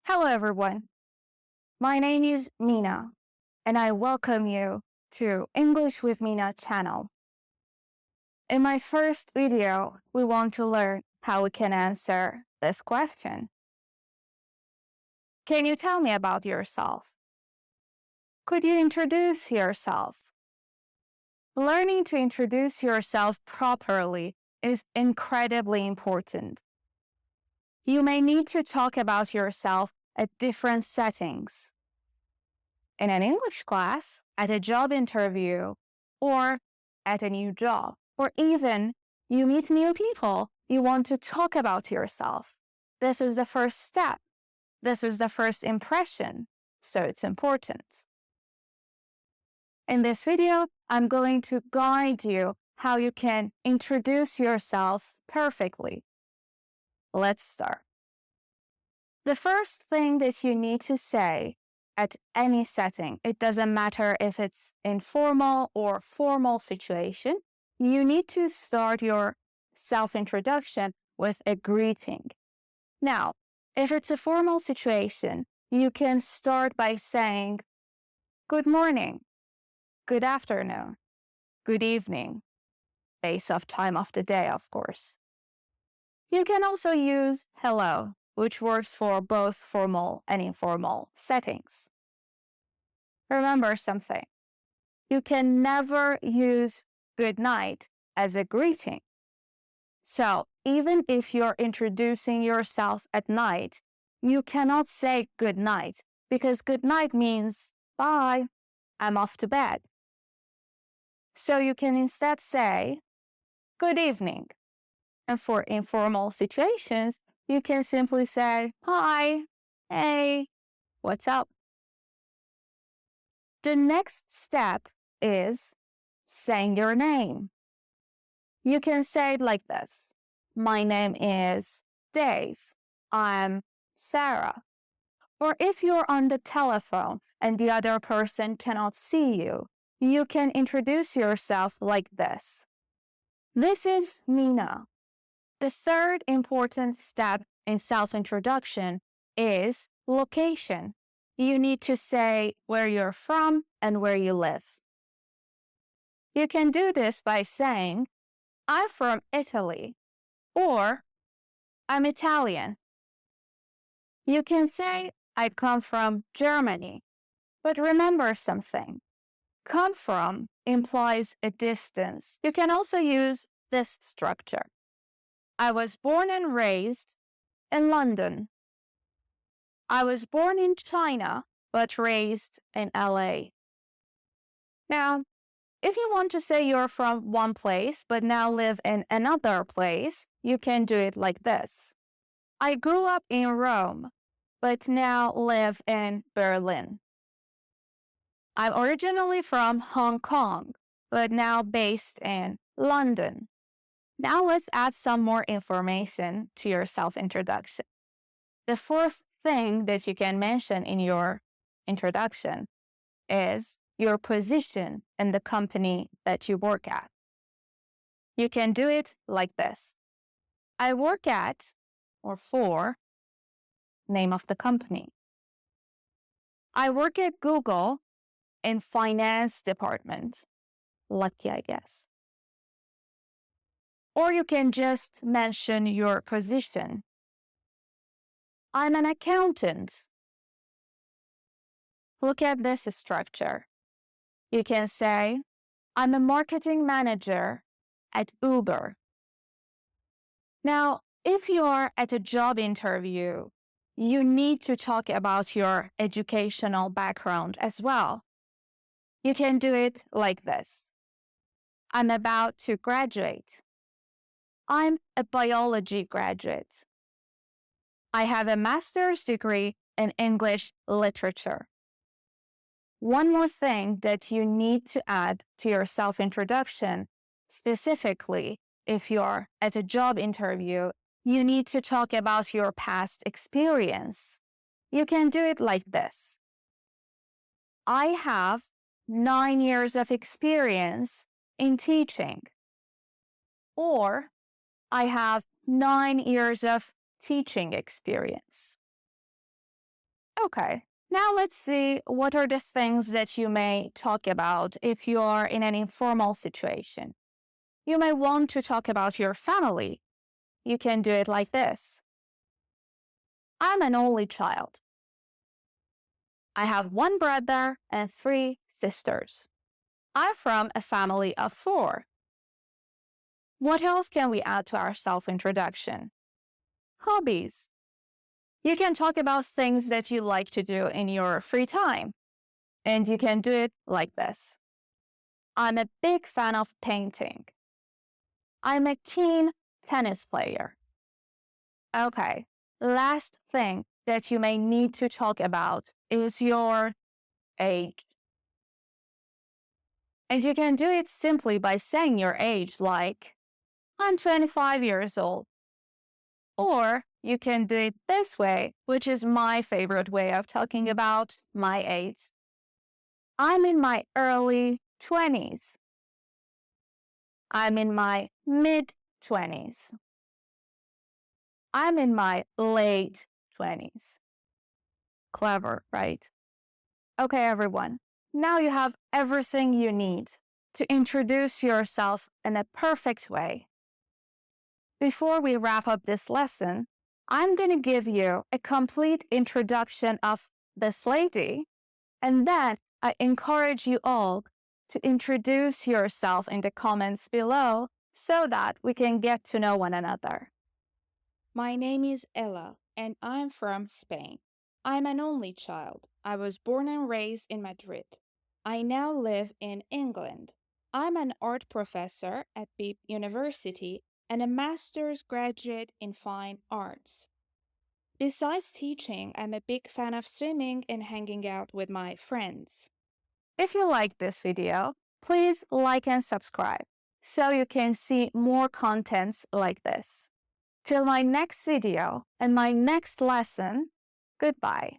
Hello, everyone. My name is Mina, and I welcome you to English with Mina channel. In my first video, we want to learn how we can answer this question. Can you tell me about yourself? Could you introduce yourself? Learning to introduce yourself properly is incredibly important. You may need to talk about yourself at different settings. In an English class, at a job interview, or at a new job, or even you meet new people, you want to talk about yourself. This is the first step. This is the first impression, so it's important. In this video, I'm going to guide you how you can introduce yourself perfectly. Let's start. The first thing that you need to say at any setting, it doesn't matter if it's informal or formal situation, you need to start your self-introduction with a greeting. Now, if it's a formal situation, you can start by saying, good morning, good afternoon, good evening, based off time of the day, of course. You can also use hello, which works for both formal and informal settings. Remember something. You can never use good night as a greeting. So even if you're introducing yourself at night, you cannot say good night because good night means bye, I'm off to bed. So you can instead say good evening. And for informal situations, you can simply say, hi, hey, what's up? The next step is saying your name. You can say it like this. My name is Dave. I'm Sarah. Or if you're on the telephone and the other person cannot see you, you can introduce yourself like this. This is Mina. The third important step in self-introduction is location. You need to say where you're from and where you live. You can do this by saying, I'm from Italy, or I'm Italian. You can say, I come from Germany, but remember something. Come from implies a distance. You can also use this structure. I was born and raised in London. I was born in China, but raised in LA. Now, if you want to say you're from one place, but now live in another place, you can do it like this. I grew up in Rome, but now live in Berlin. I'm originally from Hong Kong, but now based in London. Now let's add some more information to your self-introduction. The fourth thing that you can mention in your introduction is your position in the company that you work at. You can do it like this. I work at, or for, name of the company. I work at Google in finance department. Lucky, I guess. Or you can just mention your position. I'm an accountant. Look at this structure. You can say, I'm a marketing manager at Uber. Now, if you're at a job interview, you need to talk about your educational background as well. You can do it like this. I'm about to graduate. I'm a biology graduate. I have a master's degree in English literature. One more thing that you need to add to your self-introduction, specifically if you're at a job interview, you need to talk about your past experience. You can do it like this. I have 9 years of experience in teaching. Or I have 9 years of teaching experience. Okay, now let's see what are the things that you may talk about if you are in an informal situation. You may want to talk about your family. You can do it like this. I'm an only child. I have one brother and 3 sisters. I'm from a family of 4. What else can we add to our self-introduction? Hobbies. You can talk about things that you like to do in your free time. And you can do it like this. I'm a big fan of painting. I'm a keen tennis player. Okay, last thing that you may need to talk about is your age. And you can do it simply by saying your age, like, I'm 25 years old. Or you can do it this way, which is my favorite way of talking about my age. I'm in my early 20s. I'm in my mid-20s. I'm in my late 20s. Clever, right? Okay, everyone. Now you have everything you need to introduce yourself in a perfect way. Before we wrap up this lesson, I'm going to give you a complete introduction of this lady, and then I encourage you all to introduce yourself in the comments below so that we can get to know one another. My name is Ella, and I'm from Spain. I'm an only child. I was born and raised in Madrid. I now live in England. I'm an art professor at Beep University and a master's graduate in fine arts. Besides teaching, I'm a big fan of swimming and hanging out with my friends. If you like this video, please like and subscribe so you can see more contents like this. Till my next video and my next lesson, goodbye.